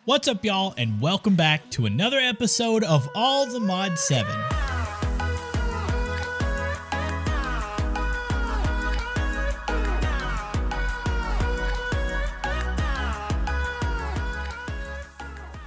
What's up, y'all, and welcome back to another episode of All the Mod 7.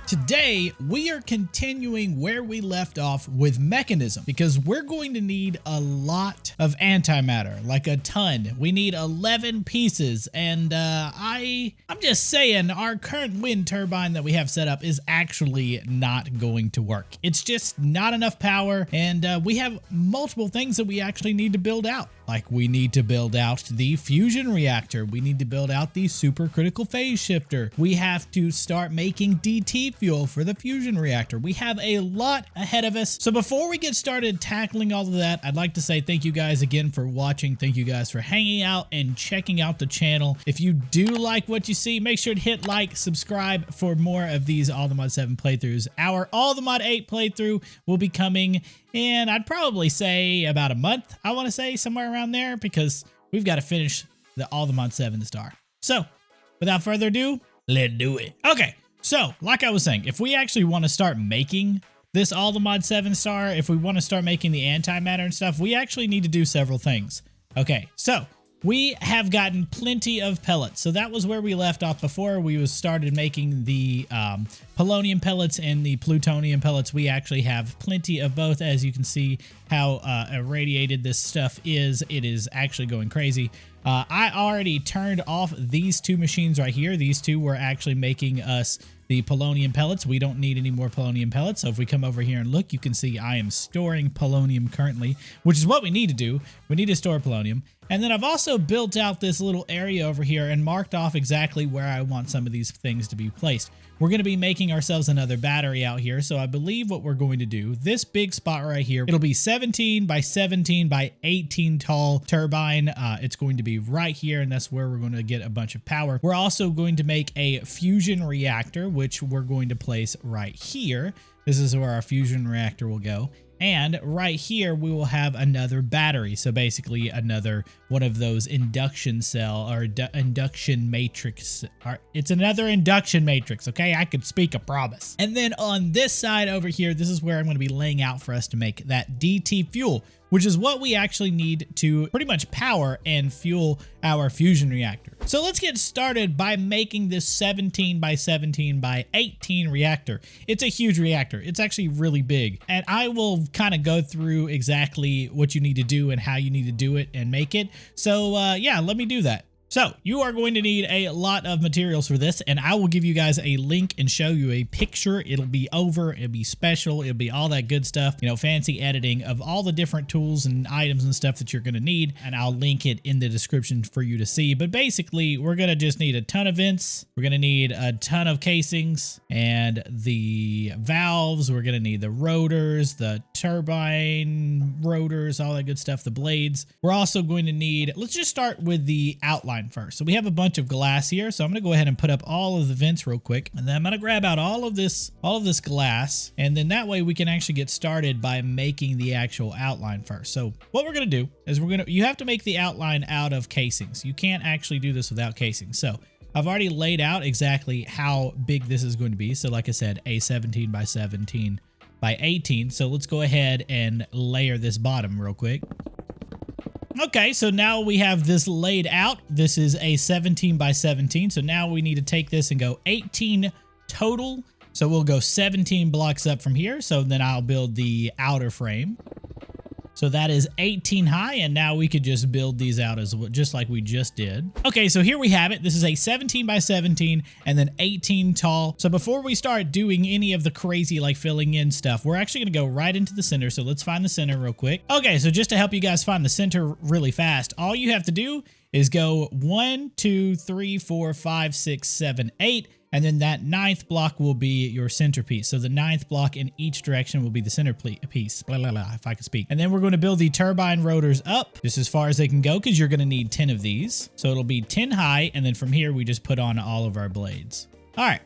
Today, we are continuing where we left off with Mekanism because we're going to need a lot of antimatter, like a ton. We need 11 pieces, and I'm just saying our current wind turbine that we have set up is actually not going to work. It's just not enough power, and we have multiple things that we actually need to build out. Like we need to build out the fusion reactor. We need to build out the supercritical phase shifter. We have to start making DT fuel for the fusion reactor. We have a lot ahead of us. So before we get started tackling all of that, I'd like to say thank you guys again for watching. Thank you guys for hanging out and checking out the channel. If you do like what you see, make sure to hit like, subscribe for more of these All the Mod 7 playthroughs. Our All the Mod 8 playthrough will be coming in, I'd probably say about a month. I want to say somewhere around there because we've got to finish the All the Mod 7 star. So without further ado, let's do it. Okay. So like I was saying, if we actually want to start making this All the Mod 7 star, if we want to start making the antimatter and stuff, we actually need to do several things. Okay. So we have gotten plenty of pellets. So that was where we left off before we started making the polonium pellets and the plutonium pellets. We actually have plenty of both. As you can see how irradiated this stuff is. It is actually going crazy. I already turned off these two machines right here. These two were actually making us the polonium pellets. We don't need any more polonium pellets. So if we come over here and look, you can see I am storing polonium currently, which is what we need to do. We need to store polonium. And then I've also built out this little area over here and marked off exactly where I want some of these things to be placed. We're going to be making ourselves another battery out here. So I believe what we're going to do, this big spot right here, it'll be 17 by 17 by 18 tall turbine. It's going to be right here, and that's where we're going to get a bunch of power. We're also going to make a fusion reactor, which we're going to place right here. This is where our fusion reactor will go. And right here, we will have another battery. So basically another one of those induction cell or induction matrix. It's another induction matrix. Okay, I could speak, I promise. And then on this side over here, this is where I'm going to be laying out for us to make that DT fuel, which is what we actually need to pretty much power and fuel our fusion reactor. So let's get started by making this 17 by 17 by 18 reactor. It's a huge reactor. It's actually really big. And I will kind of go through exactly what you need to do and how you need to do it and make it. So yeah, let me do that. So you are going to need a lot of materials for this, and I will give you guys a link and show you a picture. It'll be it'll be special, it'll be all that good stuff, you know, fancy editing of all the different tools and items and stuff that you're going to need, and I'll link it in the description for you to see. But basically, we're going to just need a ton of vents, we're going to need a ton of casings, and the valves, we're going to need the rotors, the turbine rotors, all that good stuff, the blades. We're also going to need, let's just start with the outline first. So we have a bunch of glass here. So I'm going to go ahead and put up all of the vents real quick. And then I'm going to grab out all of this glass. And then that way we can actually get started by making the actual outline first. So what we're going to do is you have to make the outline out of casings. You can't actually do this without casings. So I've already laid out exactly how big this is going to be. So like I said, a 17 by 17 by 18. So let's go ahead and layer this bottom real quick. Okay, so now we have this laid out. This is a 17 by 17. So now we need to take this and go 18 total. So we'll go 17 blocks up from here. So then I'll build the outer frame. So that is 18 high, and now we could just build these out as well, just like we just did. Okay, so here we have it. This is a 17 by 17 and then 18 tall. So before we start doing any of the crazy like filling in stuff, we're actually gonna go right into the center. So let's find the center real quick. Okay, so just to help you guys find the center really fast, all you have to do is go 1, 2, 3, 4, 5, 6, 7, 8. And then that 9th block will be your centerpiece. So the 9th block in each direction will be the centerpiece, blah, blah, blah, if I could speak. And then we're going to build the turbine rotors up just as far as they can go because you're going to need 10 of these. So it'll be 10 high. And then from here, we just put on all of our blades. All right.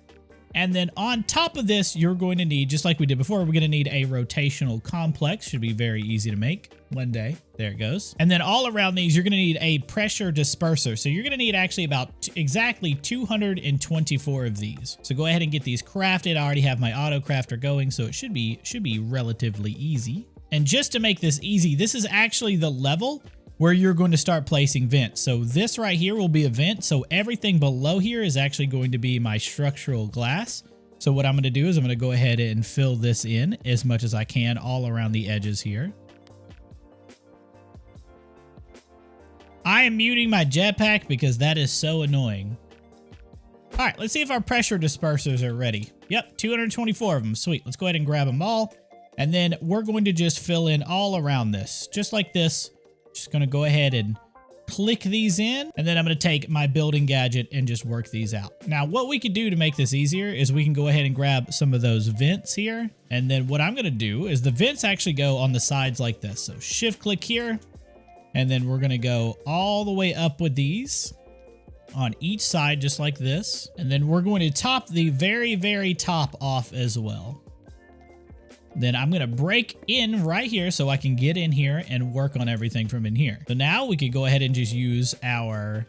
And then on top of this, you're going to need, just like we did before, we're going to need a rotational complex. Should be very easy to make one day. There it goes. And then all around these, you're going to need a pressure disperser. So you're going to need actually about exactly 224 of these. So go ahead and get these crafted. I already have my auto crafter going, so it should be relatively easy. And just to make this easy, this is actually the level where you're going to start placing vents. So this right here will be a vent. So everything below here is actually going to be my structural glass. So what I'm going to do is I'm going to go ahead and fill this in as much as I can all around the edges here. I am muting my jetpack because that is so annoying. All right, let's see if our pressure dispersers are ready. Yep, 224 of them. Sweet. Let's go ahead and grab them all. And then we're going to just fill in all around this, just like this. Just going to go ahead and click these in, and then I'm going to take my building gadget and just work these out. Now, what we could do to make this easier is we can go ahead and grab some of those vents here. And then what I'm going to do is the vents actually go on the sides like this. So shift click here, and then we're going to go all the way up with these on each side, just like this. And then we're going to top the very, very top off as well. Then I'm going to break in right here so I can get in here and work on everything from in here. So now we could go ahead and just use our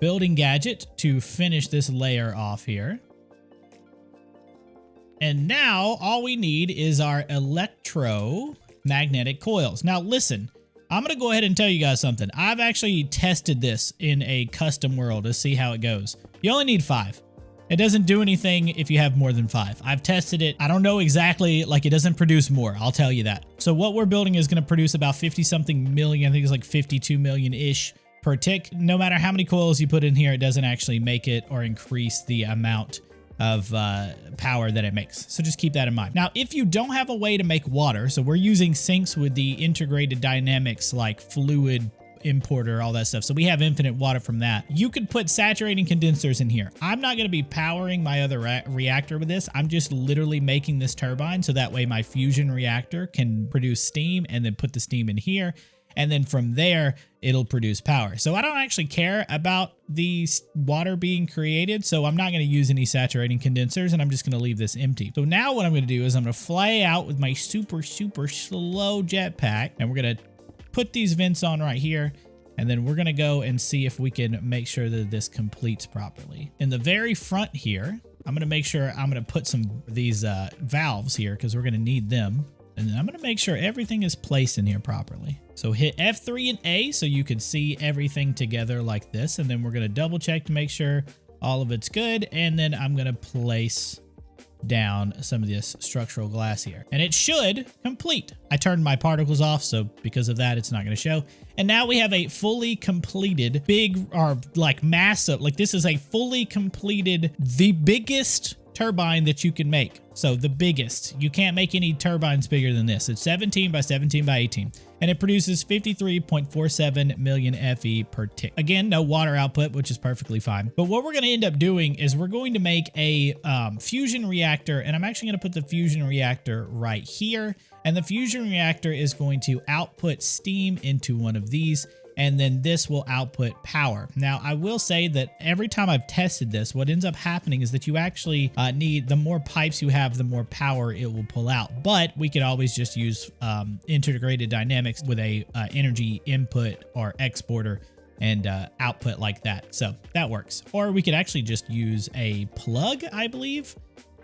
building gadget to finish this layer off here. And now all we need is our electromagnetic coils. Now listen, I'm going to go ahead and tell you guys something. I've actually tested this in a custom world to see how it goes. You only need 5. It doesn't do anything if you have more than 5. I've tested it. I don't know exactly, like it doesn't produce more. I'll tell you that. So what we're building is going to produce about 50 something million. I think it's like 52 million-ish per tick. No matter how many coils you put in here, it doesn't actually make it or increase the amount of power that it makes. So just keep that in mind. Now, if you don't have a way to make water, so we're using sinks with the integrated dynamics like fluid importer, all that stuff. So we have infinite water from that. You could put saturating condensers in here. I'm not going to be powering my other reactor with this. I'm just literally making this turbine so that way my fusion reactor can produce steam and then put the steam in here. And then from there, it'll produce power. So I don't actually care about the water being created. So I'm not going to use any saturating condensers and I'm just going to leave this empty. So now what I'm going to do is I'm going to fly out with my super slow jetpack, and we're going to put these vents on right here, and then we're going to go and see if we can make sure that this completes properly. In the very front here, I'm going to make sure I'm going to put some of these valves here because we're going to need them. And then I'm going to make sure everything is placed in here properly. So hit F3 and A so you can see everything together like this. And then we're going to double check to make sure all of it's good. And then I'm going to place down some of this structural glass here, and it should complete. I turned my particles off, so because of that, it's not going to show. And now we have a fully completed big, or like massive, like this is a fully completed, the biggest turbine that you can make. So the biggest. You can't make any turbines bigger than this. It's 17 by 17 by 18. And it produces 53.47 million FE per tick. Again, no water output, which is perfectly fine. But what we're going to end up doing is we're going to make a fusion reactor. And I'm actually going to put the fusion reactor right here. And the fusion reactor is going to output steam into one of these. And then this will output power. Now, I will say that every time I've tested this, what ends up happening is that you actually need, the more pipes you have, the more power it will pull out. But we could always just use integrated dynamics with a energy input or exporter and output like that. So that works. Or we could actually just use a plug, I believe.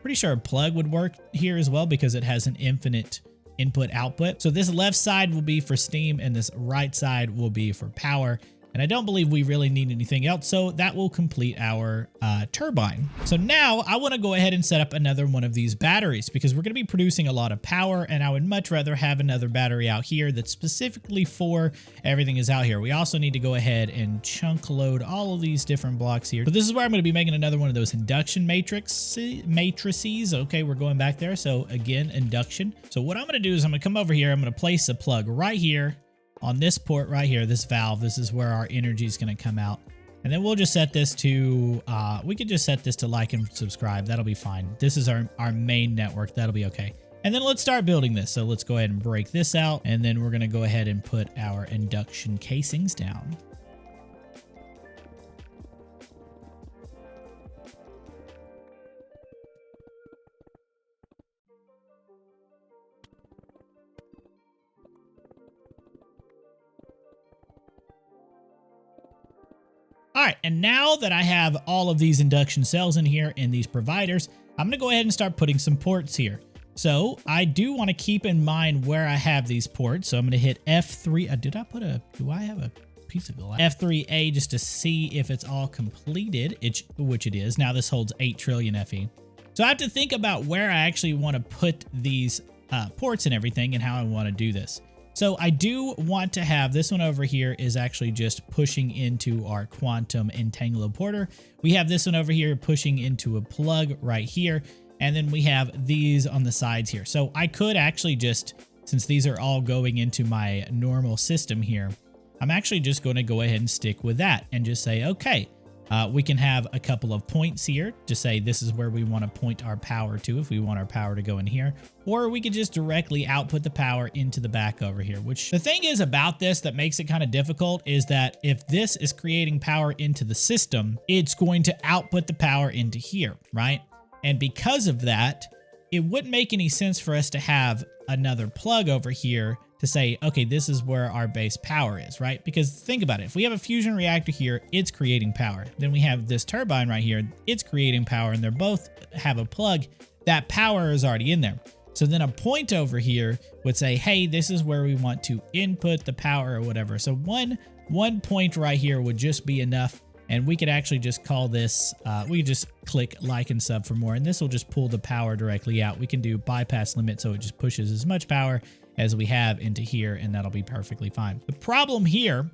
Pretty sure a plug would work here as well because it has an infinite input output. So this left side will be for steam and this right side will be for power. And I don't believe we really need anything else. So that will complete our turbine. So now I want to go ahead and set up another one of these batteries because we're going to be producing a lot of power, and I would much rather have another battery out here that's specifically for everything is out here. We also need to go ahead and chunk load all of these different blocks here. So this is where I'm going to be making another one of those induction matrices. Okay, we're going back there. So again, induction. So what I'm going to do is I'm going to come over here. I'm going to place a plug right here on this port right here, this valve. This is where our energy is going to come out. And then we'll just set this to, we could just set this to like and subscribe. That'll be fine. This is our main network. That'll be okay. And then let's start building this. So let's go ahead and break this out. And then we're going to go ahead and put our induction casings down. All right, and now that I have all of these induction cells in here and these providers, I'm gonna go ahead and start putting some ports here. So I do want to keep in mind where I have these ports. So I'm going to hit F3. Do I have a piece of glass? F3A just to see if it's all completed, which it is. Now this holds 8 trillion FE. So I have to think about where I actually want to put these ports and everything and how I want to do this. So I do want to have this one over here is actually just pushing into our quantum entangler. We have this one over here pushing into a plug right here. And then we have these on the sides here. So I could actually just, since these are all going into my normal system here, I'm actually just going to go ahead and stick with that and just say, okay, we can have a couple of points here to say this is where we want to point our power to if we want our power to go in here. Or we could just directly output the power into the back over here, which the thing is about this that makes it kind of difficult is that if this is creating power into the system, it's going to output the power into here, right? And because of that, it wouldn't make any sense for us to have another plug over here to say, okay, this is where our base power is, right? Because think about it. If we have a fusion reactor here, it's creating power. Then we have this turbine right here, it's creating power, and they both have a plug. That power is already in there. So then a point over here would say, hey, this is where we want to input the power or whatever. So one point right here would just be enough. And we could actually just call this, we could just click like and sub for more, and this will just pull the power directly out. We can do bypass limit, so it just pushes as much power as we have into here, and that'll be perfectly fine. The problem here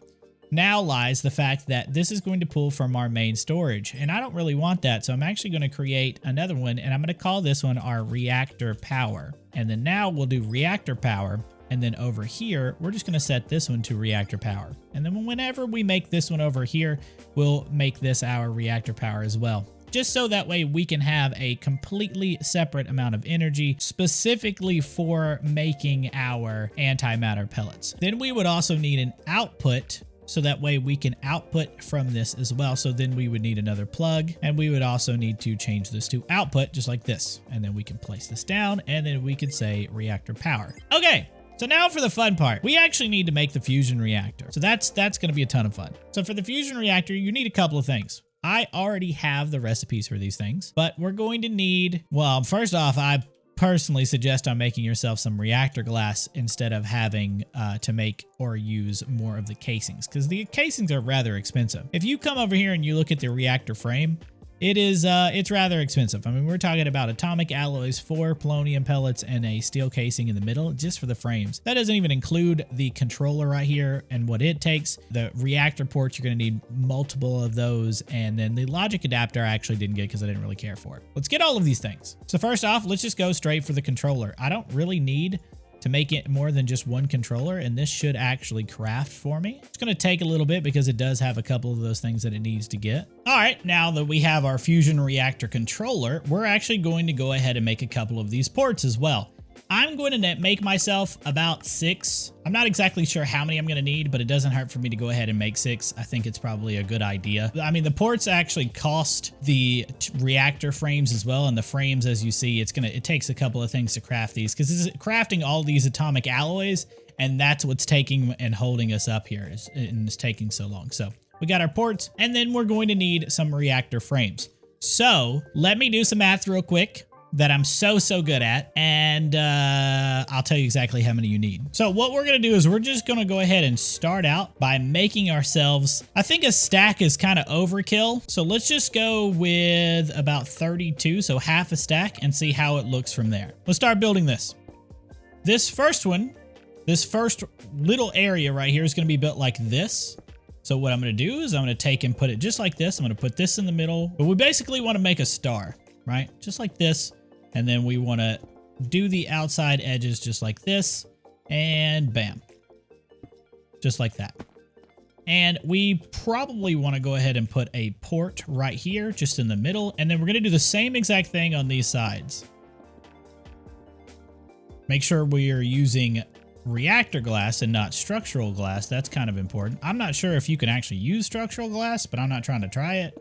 now lies the fact that this is going to pull from our main storage, and I don't really want that, so I'm actually going to create another one, and I'm going to call this one our reactor power. And then now we'll do reactor power. And then over here, we're just going to set this one to reactor power. And then whenever we make this one over here, we'll make this our reactor power as well. Just so that way we can have a completely separate amount of energy specifically for making our antimatter pellets. Then we would also need an output so that way we can output from this as well. So then we would need another plug, and we would also need to change this to output just like this. And then we can place this down, and then we could say reactor power. Okay. So now for the fun part, we actually need to make the fusion reactor. So that's going to be a ton of fun. So for the fusion reactor, you need a couple of things. I already have the recipes for these things, but we're going to need, well, first off, I personally suggest on making yourself some reactor glass instead of having to make or use more of the casings, because the casings are rather expensive. If you come over here and you look at the reactor frame, it's rather expensive. I mean, we're talking about atomic alloys, 4 polonium pellets, and a steel casing in the middle just for the frames. That doesn't even include the controller right here and what it takes. The reactor ports, you're going to need multiple of those. And then the logic adapter I actually didn't get because I didn't really care for it. Let's get all of these things. So first off, let's just go straight for the controller. I don't really need to make it more than just one controller, and this should actually craft for me. It's going to take a little bit because it does have a couple of those things that it needs to get. All right, now that we have our fusion reactor controller, we're actually going to go ahead and make a couple of these ports as well. I'm going to make myself about 6. I'm not exactly sure how many I'm going to need, but it doesn't hurt for me to go ahead and make 6. I think it's probably a good idea. I mean, the ports actually cost the reactor frames as well, and the frames, as you see, it takes a couple of things to craft these, because this is crafting all these atomic alloys, and that's what's taking and holding us up here, and it's taking so long. So we got our ports, and then we're going to need some reactor frames. So let me do some math real quick that I'm so good at, and I'll tell you exactly how many you need. So what we're going to do is we're just going to go ahead and start out by making ourselves, I think a stack is kind of overkill, so let's just go with about 32, so half a stack, and see how it looks from there. Let's start building this. This first one, this first little area right here is going to be built like this. So what I'm going to do is I'm going to take and put it just like this. I'm going to put this in the middle, but we basically want to make a star, right? Just like this. And then we want to do the outside edges just like this, and bam, just like that. And we probably want to go ahead and put a port right here, just in the middle. And then we're going to do the same exact thing on these sides. Make sure we are using reactor glass and not structural glass. That's kind of important. I'm not sure if you can actually use structural glass, but I'm not trying to try it.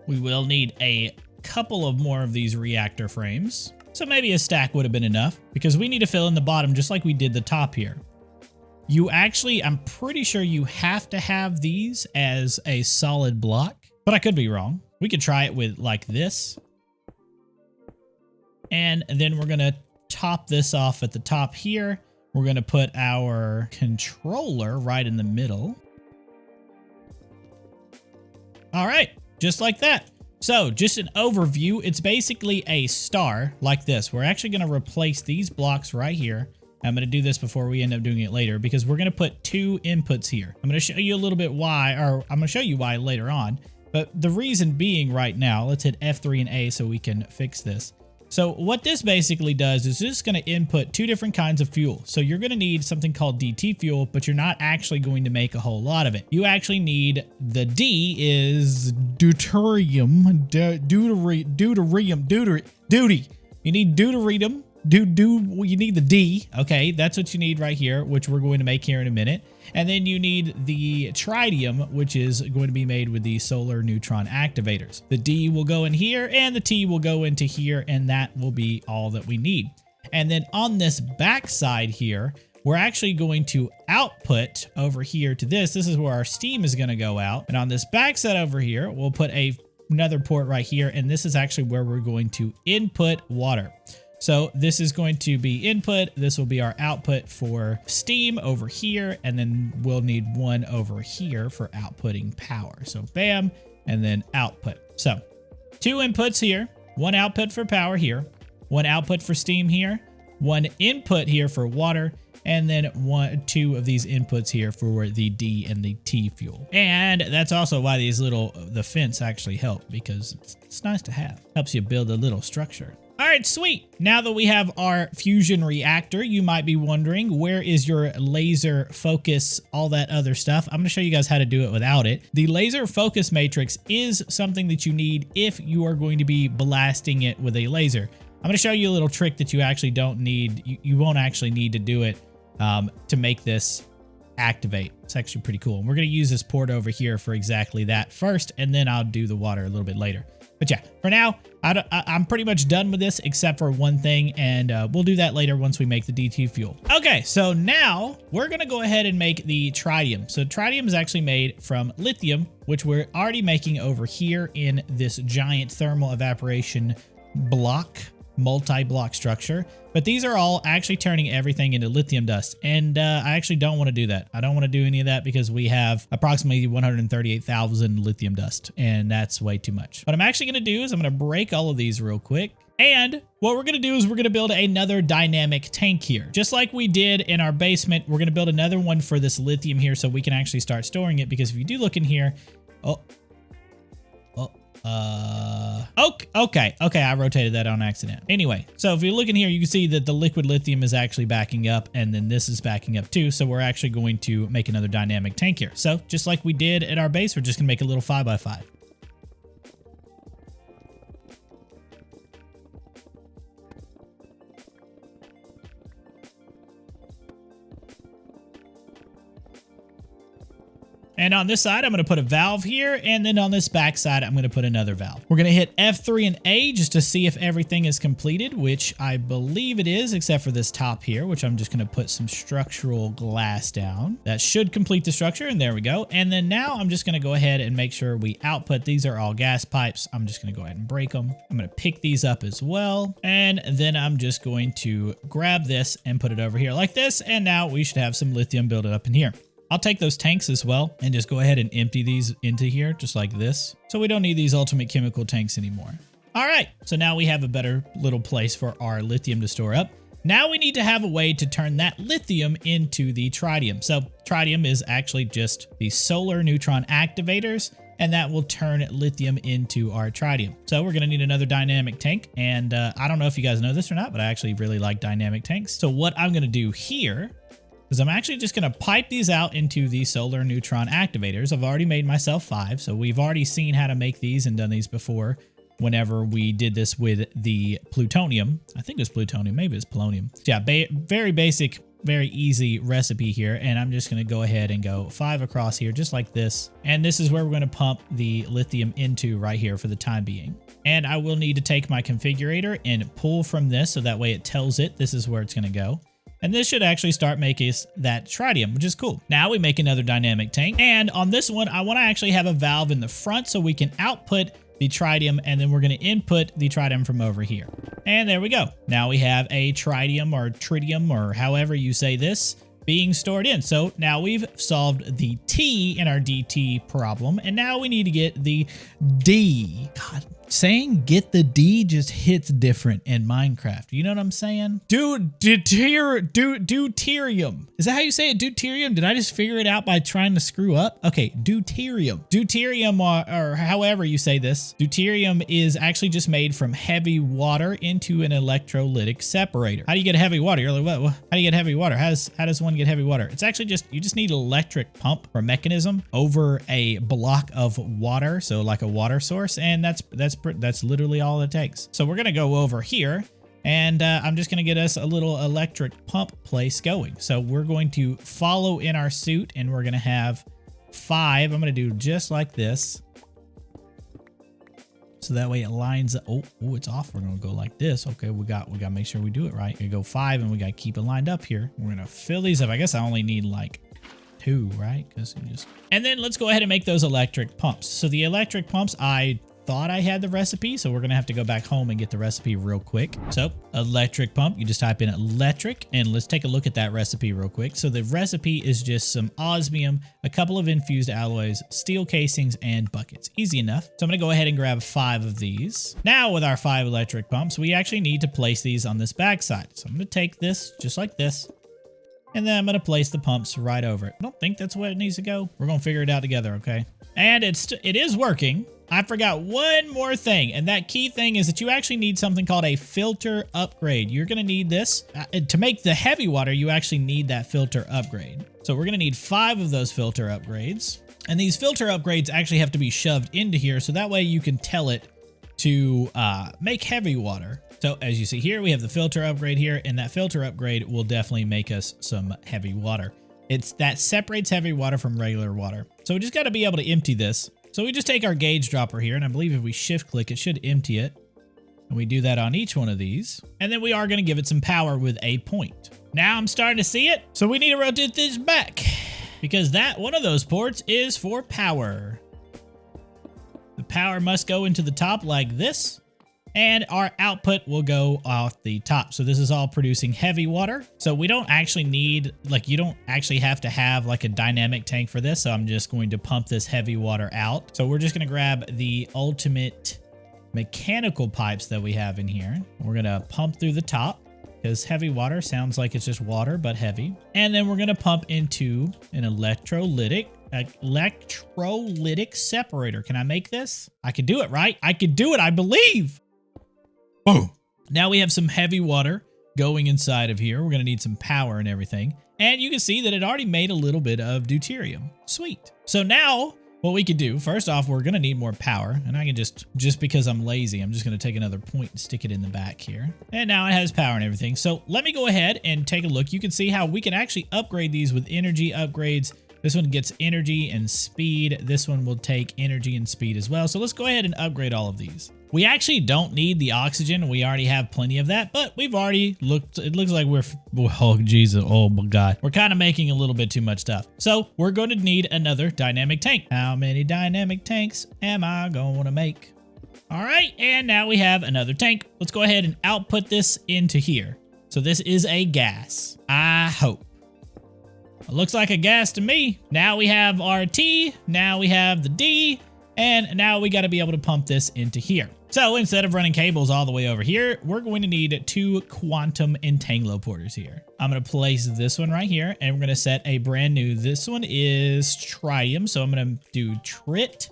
We will need a couple of more of these reactor frames. So maybe a stack would have been enough because we need to fill in the bottom just like we did the top here. You actually, I'm pretty sure you have to have these as a solid block, but I could be wrong. We could try it with like this. And then we're going to top this off at the top here. We're going to put our controller right in the middle. All right, just like that. So just an overview, it's basically a star like this. We're actually going to replace these blocks right here. I'm going to do this before we end up doing it later because we're going to put 2 inputs here. I'm going to show you a little bit why, or I'm going to show you why later on. But the reason being right now, let's hit F3 and A so we can fix this. So what this basically does is just going to input 2 different kinds of fuel. So you're going to need something called DT fuel, but you're not actually going to make a whole lot of it. You actually need, the D is deuterium, duty. You need deuterium. You need the D, okay, that's what you need right here, which we're going to make here in a minute. And then you need the tritium, which is going to be made with the solar neutron activators. The D will go in here and the T will go into here, and that will be all that we need. And then on this back side here, we're actually going to output over here to this. This is where our steam is going to go out. And on this back side over here, we'll put another port right here, and this is actually where we're going to input water. So this is going to be input. This will be our output for steam over here. And then we'll need one over here for outputting power. So bam, and then output. So 2 inputs here, 1 output for power here, 1 output for steam here, 1 input here for water, and then 2 of these inputs here for the D and the T fuel. And that's also why the fence actually help, because it's nice to have. Helps you build a little structure. All right, sweet. Now that we have our fusion reactor, you might be wondering, where is your laser focus, all that other stuff? I'm going to show you guys how to do it without it. The laser focus matrix is something that you need if you are going to be blasting it with a laser. I'm going to show you a little trick that you actually don't need. You won't actually need to do it to make this activate. It's actually pretty cool. And we're going to use this port over here for exactly that first, and then I'll do the water a little bit later. But yeah, for now, I'm pretty much done with this except for one thing, and we'll do that later once we make the DT fuel. Okay, so now we're going to go ahead and make the tritium. So tritium is actually made from lithium, which we're already making over here in this giant thermal evaporation block, multi-block structure. But these are all actually turning everything into lithium dust. And I actually don't want to do that. I don't want to do any of that because we have approximately 138,000 lithium dust, and that's way too much. What I'm actually going to do is I'm going to break all of these real quick. And what we're going to do is we're going to build another dynamic tank here. Just like we did in our basement, we're going to build another one for this lithium here so we can actually start storing it. Because if you do look in here, okay, I rotated that on accident. Anyway, so if you look in here, you can see that the liquid lithium is actually backing up, and then this is backing up too. So we're actually going to make another dynamic tank here. So just like we did at our base, we're just gonna make a little 5x5. And on this side, I'm going to put a valve here. And then on this back side, I'm going to put another valve. We're going to hit F3 and A just to see if everything is completed, which I believe it is, except for this top here, which I'm just going to put some structural glass down. That should complete the structure. And there we go. And then now I'm just going to go ahead and make sure we output. These are all gas pipes. I'm just going to go ahead and break them. I'm going to pick these up as well. And then I'm just going to grab this and put it over here like this. And now we should have some lithium built up in here. I'll take those tanks as well and just go ahead and empty these into here just like this. So we don't need these ultimate chemical tanks anymore. All right, so now we have a better little place for our lithium to store up. Now we need to have a way to turn that lithium into the tritium. So tritium is actually just the solar neutron activators, and that will turn lithium into our tritium. So we're gonna need another dynamic tank. And I don't know if you guys know this or not, but I actually really like dynamic tanks. So what I'm gonna do here is I'm actually just going to pipe these out into the solar neutron activators. I've already made myself 5, so we've already seen how to make these and done these before whenever we did this with the plutonium. I think it was plutonium, maybe it's polonium. Yeah, very basic very easy recipe here, and I'm just going to go ahead and go 5 across here, just like this. And this is where we're going to pump the lithium into right here for the time being. And I will need to take my configurator and pull from this, so that way it tells it this is where it's going to go. And this should actually start making us that tritium, which is cool. Now we make another dynamic tank. And on this one, I want to actually have a valve in the front so we can output the tritium, and then we're going to input the tritium from over here. And there we go. Now we have a tritium or tritium, or however you say this, being stored in. So now we've solved the T in our DT problem, and now we need to get the D. God, saying get the D just hits different in Minecraft. You know what I'm saying? Deuterium. Is that how you say it? Deuterium? Did I just figure it out by trying to screw up? Okay, deuterium. Deuterium, or however you say this. Deuterium is actually just made from heavy water into an electrolytic separator. How do you get heavy water? You're like, what? How do you get heavy water? How does one get heavy water? It's actually just, you just need an electric pump or mechanism over a block of water. So like a water source, and that's literally all it takes. So we're gonna go over here, and I'm just gonna get us a little electric pump place going. So we're going to follow in our suit, and we're gonna have 5. I'm gonna do just like this, so that way it lines up. Oh, it's off. We're gonna go like this. Okay, we gotta make sure we do it right. We go 5, and we gotta keep it lined up here. We're gonna fill these up. I guess I only need like 2, right? And then let's go ahead and make those electric pumps. So the electric pumps, I thought I had the recipe, so we're gonna have to go back home and get the recipe real quick. So electric pump, you just type in electric, and let's take a look at that recipe real quick. So the recipe is just some osmium, a couple of infused alloys, steel casings, and buckets. Easy enough. So I'm gonna go ahead and grab 5 of these. Now with our 5 electric pumps, we actually need to place these on this backside. So I'm gonna take this just like this, and then I'm gonna place the pumps right over it. I don't think that's where it needs to go. We're gonna figure it out together, okay? And it is working. I forgot one more thing, and that key thing is that you actually need something called a filter upgrade. You're gonna need this. To make the heavy water, you actually need that filter upgrade. So we're gonna need 5 of those filter upgrades. And these filter upgrades actually have to be shoved into here, so that way you can tell it to make heavy water. So as you see here, we have the filter upgrade here, and that filter upgrade will definitely make us some heavy water. That separates heavy water from regular water. So we just gotta be able to empty this. So we just take our gauge dropper here, and I believe if we shift click, it should empty it. And we do that on each one of these. And then we are gonna give it some power with a point. Now I'm starting to see it. So we need to rotate this back, because one of those ports is for power. The power must go into the top like this, and our output will go off the top. So this is all producing heavy water. So we don't actually need, you don't actually have to have like a dynamic tank for this. So I'm just going to pump this heavy water out. So we're just going to grab the ultimate mechanical pipes that we have in here. We're going to pump through the top, because heavy water sounds like it's just water, but heavy. And then we're going to pump into an electrolytic separator. Can I make this? I can do it, right? I can do it, I believe. Boom. Now we have some heavy water going inside of here. We're going to need some power and everything. And you can see that it already made a little bit of deuterium. Sweet. So now what we could do, first off, we're going to need more power. And I can just because I'm lazy, I'm just going to take another point and stick it in the back here. And now it has power and everything. So let me go ahead and take a look. You can see how we can actually upgrade these with energy upgrades. This one gets energy and speed. This one will take energy and speed as well. So let's go ahead and upgrade all of these. We actually don't need the oxygen. We already have plenty of that, but we've already looked, it looks like oh Jesus, oh my God. We're kind of making a little bit too much stuff. So we're going to need another dynamic tank. How many dynamic tanks am I going to make? All right, and now we have another tank. Let's go ahead and output this into here. So this is a gas, I hope. It looks like a gas to me. Now we have our T, now we have the D, and now we got to be able to pump this into here. So instead of running cables all the way over here, we're going to need 2 quantum entangloporters here. I'm going to place this one right here, and we're going to set a brand new, this one is tritium. So I'm going to do trit,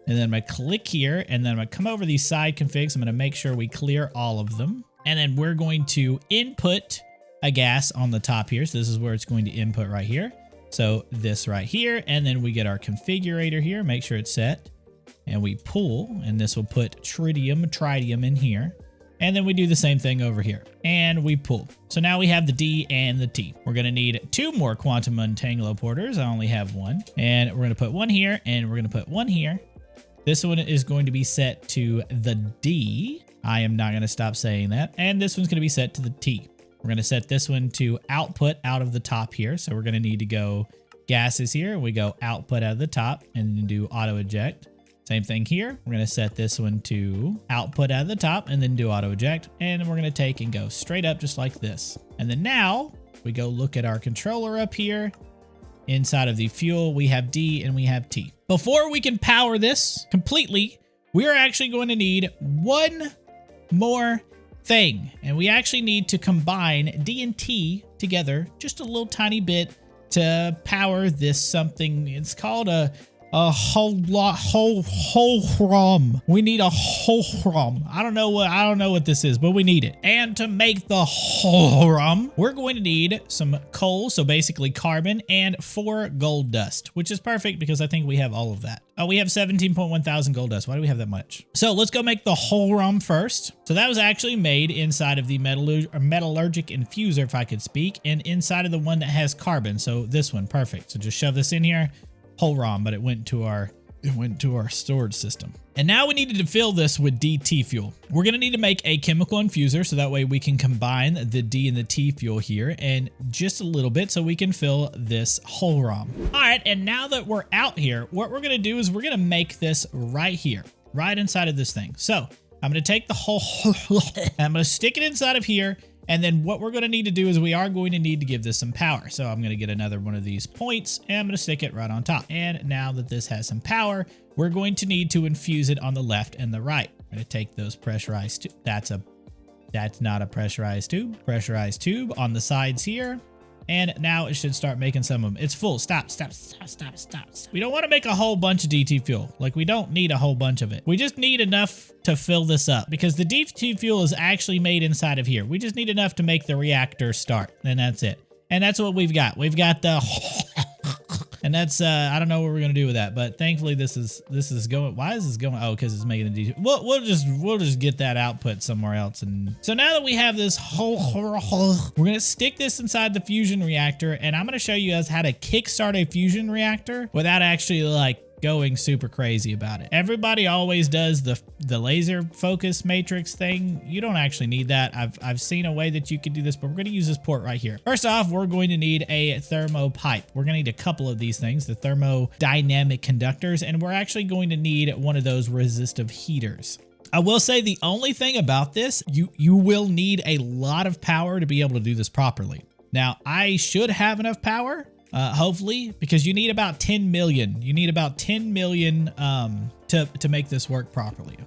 and then I'm going to click here, and then I'm going to come over these side configs. I'm going to make sure we clear all of them. And then we're going to input a gas on the top here. So this is where it's going to input right here. So this right here, and then we get our configurator here, make sure it's set. And we pull, and this will put tritium in here. And then we do the same thing over here. And we pull. So now we have the D and the T. We're going to need 2 more quantum entangloporters. I only have 1. And we're going to put 1 here, and we're going to put 1 here. This one is going to be set to the D. I am not going to stop saying that. And this one's going to be set to the T. We're going to set this one to output out of the top here. So we're going to need to go gases here. We go output out of the top and then do auto eject. Same thing here. We're going to set this one to output out of the top and then do auto eject. And we're going to take and go straight up just like this. And then now we go look at our controller up here. Inside of the fuel, we have D and we have T. Before we can power this completely, we are actually going to need one more thing. And we actually need to combine D and T together just a little tiny bit to power this something. It's called a holram. We need a holram. I don't know what this is, but we need it. And to make the holram, we're going to need some coal, so basically carbon, and 4 gold dust, which is perfect because I think we have all of that. Oh, we have 17.1 thousand gold dust. Why do we have that much? So let's go make the holram first. So that was actually made inside of the metallurgic infuser, if I could speak, and inside of the one that has carbon. So this one, perfect. So just shove this in here. Whole ROM, but it went to our storage system. And now we needed to fill this with DT fuel. We're going to need to make a chemical infuser so that way we can combine the D and the T fuel here and just a little bit so we can fill this whole ROM. All right, and now that we're out here, what we're going to do is we're going to make this right here, right inside of this thing. So I'm going to take the whole, I'm going to stick it inside of here. And then what we're going to need to do is we are going to need to give this some power. So I'm going to get another one of these points and I'm going to stick it right on top. And now that this has some power, we're going to need to infuse it on the left and the right. I'm going to take those pressurized tubes. That's not a pressurized tube. Pressurized tube on the sides here. And now it should start making some of them. It's full. Stop. We don't want to make a whole bunch of DT fuel. Like, we don't need a whole bunch of it. We just need enough to fill this up because the DT fuel is actually made inside of here. We just need enough to make the reactor start. And that's it. And that's what we've got. We've got the... And that's, I don't know what we're going to do with that, but thankfully this is going, why is this going? Oh, because it's making the DT. We'll just get that output somewhere else. And so now that we have this we're going to stick this inside the fusion reactor, and I'm going to show you guys how to kickstart a fusion reactor without actually like going super crazy about it. Everybody always does the laser focus matrix thing. You don't actually need that. I've seen a way that you could do this, but we're going to use this port right here. First off, we're going to need a thermo pipe. We're going to need a couple of these things, the thermodynamic conductors, and we're actually going to need one of those resistive heaters. I will say the only thing about this, you will need a lot of power to be able to do this properly. Now, I should have enough power, hopefully, because you need about 10 million. You need about 10 million to make this work properly.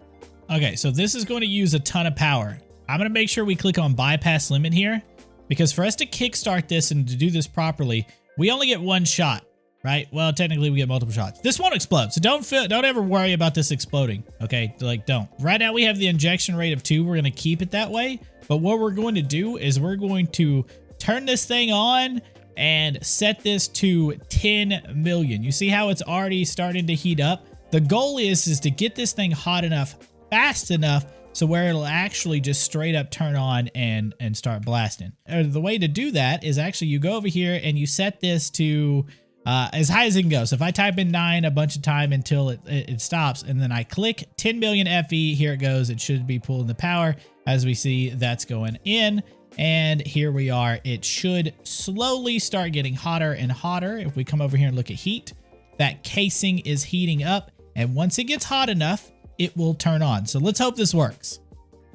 Okay, so this is going to use a ton of power. I'm going to make sure we click on bypass limit here, because for us to kickstart this and to do this properly, we only get one shot, right? Well, technically we get multiple shots. This won't explode, so don't ever worry about this exploding, okay? Like, don't. Right now we have the injection rate of 2. We're going to keep it that way, but what we're going to do is we're going to turn this thing on and set this to 10 million. You see how it's already starting to heat up? The goal is to get this thing hot enough, fast enough, so where it'll actually just straight up turn on and start blasting. The way to do that is actually you go over here and you set this to as high as it can go. So if I type in 9 a bunch of time until it stops, and then I click 10 million FE, here it goes. It should be pulling the power. As we see, that's going in. And here we are. It should slowly start getting hotter and hotter. If we come over here and look at heat, that casing is heating up. And once it gets hot enough, it will turn on. So let's hope this works.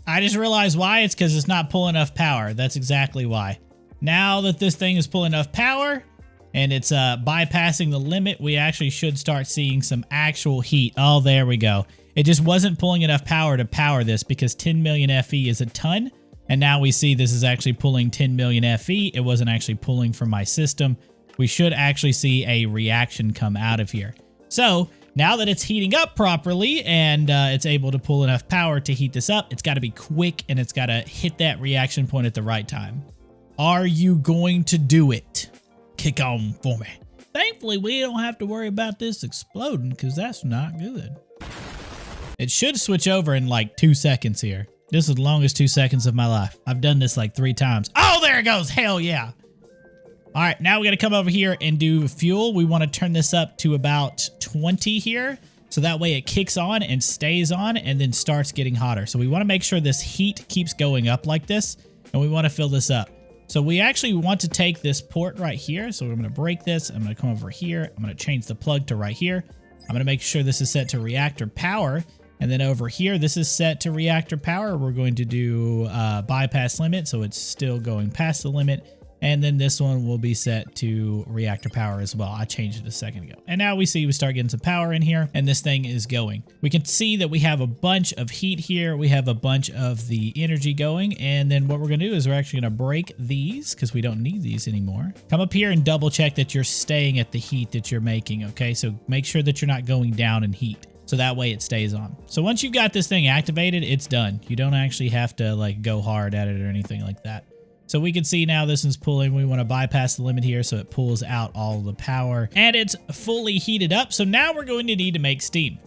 I just realized why. It's because it's not pulling enough power. That's exactly why. Now that this thing is pulling enough power and it's bypassing the limit, we actually should start seeing some actual heat. Oh, there we go. It just wasn't pulling enough power to power this because 10 million FE is a ton. And now we see this is actually pulling 10 million FE. It wasn't actually pulling from my system. We should actually see a reaction come out of here. So now that it's heating up properly and it's able to pull enough power to heat this up, it's got to be quick and it's got to hit that reaction point at the right time. Are you going to do it? Kick on for me. Thankfully, we don't have to worry about this exploding because that's not good. It should switch over in like 2 seconds here. This is the longest 2 seconds of my life. I've done this like 3 times. Oh, there it goes. Hell yeah. All right, now we got to come over here and do fuel. We want to turn this up to about 20 here. So that way it kicks on and stays on and then starts getting hotter. So we want to make sure this heat keeps going up like this. And we want to fill this up. So we actually want to take this port right here. So I'm going to break this. I'm going to come over here. I'm going to change the plug to right here. I'm going to make sure this is set to reactor power. And then over here, this is set to reactor power. We're going to do bypass limit. So it's still going past the limit. And then this one will be set to reactor power as well. I changed it a second ago. And now we see we start getting some power in here and this thing is going. We can see that we have a bunch of heat here. We have a bunch of the energy going. And then what we're going to do is we're actually going to break these because we don't need these anymore. Come up here and double check that you're staying at the heat that you're making. Okay, so make sure that you're not going down in heat. So that way it stays on. So once you've got this thing activated, it's done. You don't actually have to like go hard at it or anything like that. So we can see now this is pulling. We want to bypass the limit here so it pulls out all the power and it's fully heated up. So now we're going to need to make steam.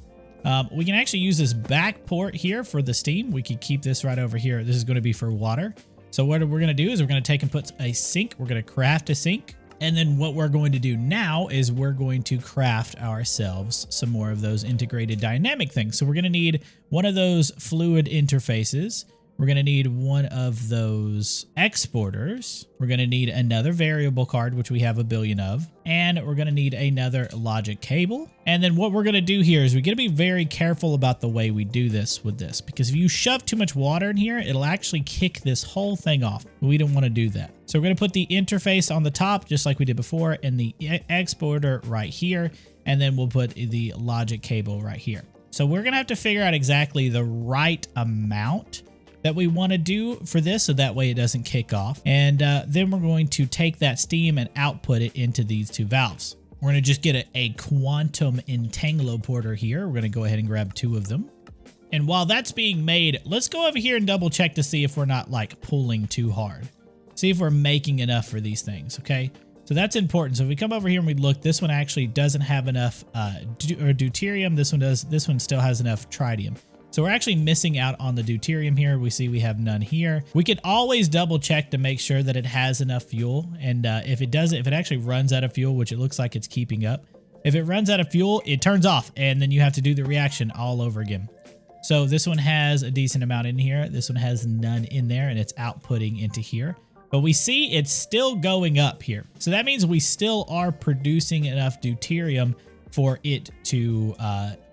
We can actually use this back port here for the steam. We could keep this right over here. This is going to be for water. So what we're going to do is we're going to take and put a sink. We're going to craft a sink. And then what we're going to do now is we're going to craft ourselves some more of those integrated dynamic things. So we're going to need one of those fluid interfaces. We're going to need one of those exporters. We're going to need another variable card, which we have a billion of. And we're going to need another logic cable. And then what we're going to do here is we're going to be very careful about the way we do this with this. Because if you shove too much water in here, it'll actually kick this whole thing off. We don't want to do that. So we're going to put the interface on the top, just like we did before, and the exporter right here. And then we'll put the logic cable right here. So we're going to have to figure out exactly the right amount that we want to do for this so that way it doesn't kick off. And then we're going to take that steam and output it into these 2 valves. We're going to just get a quantum entangloporter here. We're going to go ahead and grab 2 of them. And while that's being made, let's go over here and double check to see if we're not like pulling too hard. See if we're making enough for these things, okay? So that's important. So if we come over here and we look, this one actually doesn't have enough deuterium. This one does. This one still has enough tritium. So we're actually missing out on the deuterium here. We see we have none here. We can always double check to make sure that it has enough fuel. And if it doesn't, if it actually runs out of fuel, which it looks like it's keeping up, if it runs out of fuel, it turns off and then you have to do the reaction all over again. So this one has a decent amount in here. This one has none in there and it's outputting into here. But we see it's still going up here. So that means we still are producing enough deuterium for it to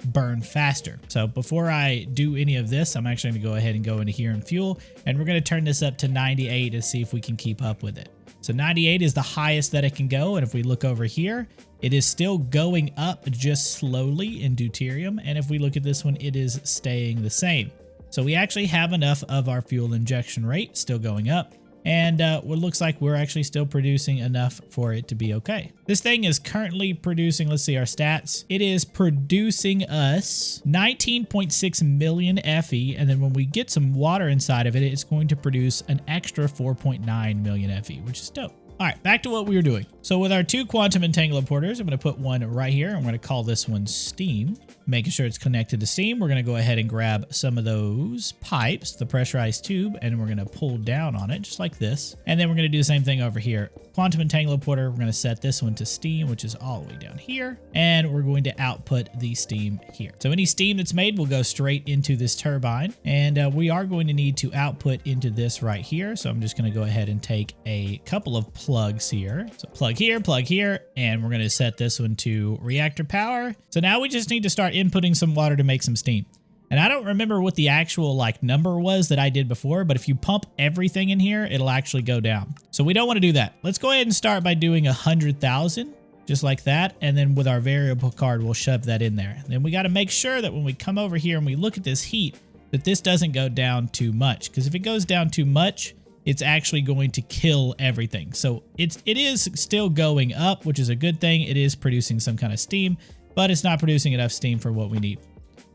burn faster. So before I do any of this, I'm actually going to go ahead and go into here and fuel, and we're going to turn this up to 98 to see if we can keep up with it. So 98 is the highest that it can go, and if we look over here, it is still going up just slowly in deuterium, and if we look at this one, it is staying the same. So we actually have enough of our fuel injection rate still going up. And what looks like we're actually still producing enough for it to be okay. This thing is currently producing, let's see our stats. It is producing us 19.6 million Fe. And then when we get some water inside of it, it's going to produce an extra 4.9 million Fe, which is dope. All right, back to what we were doing. So with our 2 quantum entangloporters, I'm going to put one right here. I'm going to call this one steam. Making sure it's connected to steam, we're going to go ahead and grab some of those pipes, the pressurized tube, and we're going to pull down on it just like this. And then we're going to do the same thing over here. Quantum entangloporter, we're going to set this one to steam, which is all the way down here. And we're going to output the steam here. So any steam that's made will go straight into this turbine. And we are going to need to output into this right here. So I'm just going to go ahead and take a couple of plugs here. So plug here, and we're going to set this one to reactor power. So now we just need to start inputting some water to make some steam. And I don't remember what the actual like number was that I did before, but if you pump everything in here, it'll actually go down. So we don't want to do that. Let's go ahead and start by doing 100,000, just like that. And then with our variable card, we'll shove that in there. Then we got to make sure that when we come over here and we look at this heat, that this doesn't go down too much. Because if it goes down too much, it's actually going to kill everything. So it is still going up, which is a good thing. It is producing some kind of steam, but it's not producing enough steam for what we need.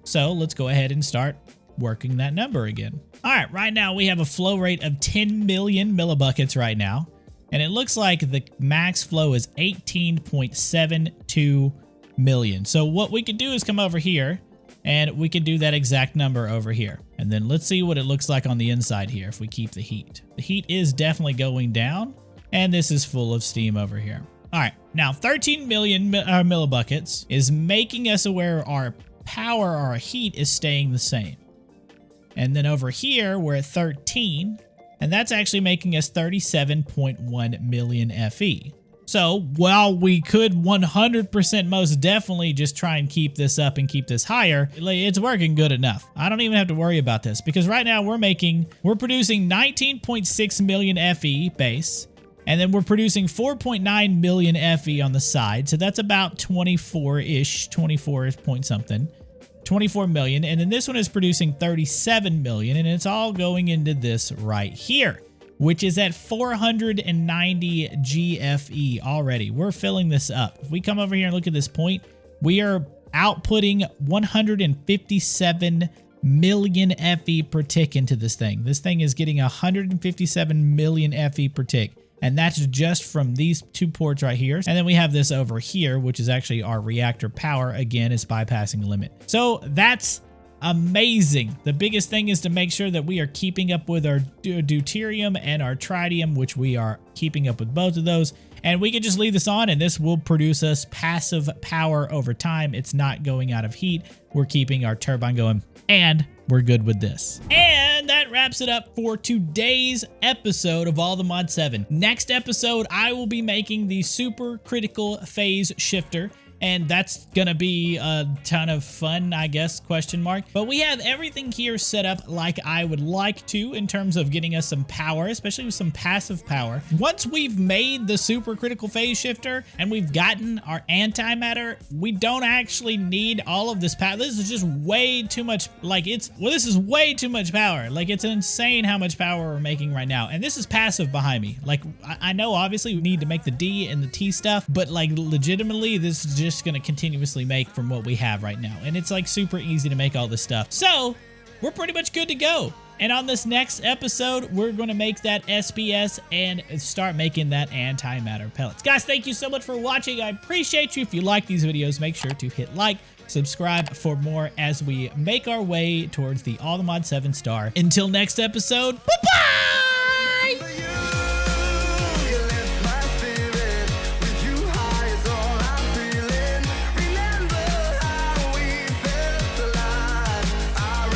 So let's go ahead and start working that number again. All right, right now we have a flow rate of 10 million millibuckets right now. And it looks like the max flow is 18.72 million. So what we could do is come over here And we can do that exact number over here. And then let's see what it looks like on the inside here if we keep the heat. The heat is definitely going down, and this is full of steam over here. All right, now 13 million millibuckets is making us aware our power, our heat is staying the same. And then over here, we're at 13, and that's actually making us 37.1 million FE. So while we could 100% most definitely just try and keep this up and keep this higher, it's working good enough. I don't even have to worry about this because right now we're producing 19.6 million FE base, and then we're producing 4.9 million FE on the side. So that's about 24-ish, 24 point something, 24 million. And then this one is producing 37 million, and it's all going into this right here, which is at 490 GFE already. We're filling this up. If we come over here and look at this point, we are outputting 157 million FE per tick into this thing. This thing is getting 157 million FE per tick. And that's just from these two ports right here. And then we have this over here, which is actually our reactor power. Again, is bypassing the limit. So that's amazing. The biggest thing is to make sure that we are keeping up with our deuterium and our tritium, which we are keeping up with both of those. And we can just leave this on and this will produce us passive power over time. It's not going out of heat. We're keeping our turbine going and we're good with this. And that wraps it up for today's episode of All the Mod 7. Next episode, I will be making the super critical phase shifter. And that's gonna be a ton of fun, I guess, question mark. But we have everything here set up like I would like to in terms of getting us some power, especially with some passive power. Once we've made the super critical phase shifter and we've gotten our antimatter, we don't actually need all of this power. This is just way too much, this is way too much power. Like, it's insane how much power we're making right now. And this is passive behind me. Like, I know obviously we need to make the D and the T stuff, but like legitimately, this is just going to continuously make from what we have right now. And it's like super easy to make all this stuff. So we're pretty much good to go. And on this next episode, we're going to make that SPS and start making that antimatter pellets. Guys, thank you so much for watching. I appreciate you. If you like these videos, make sure to hit like, subscribe for more as we make our way towards the All the Mod 7 star. Until next episode, bye-bye!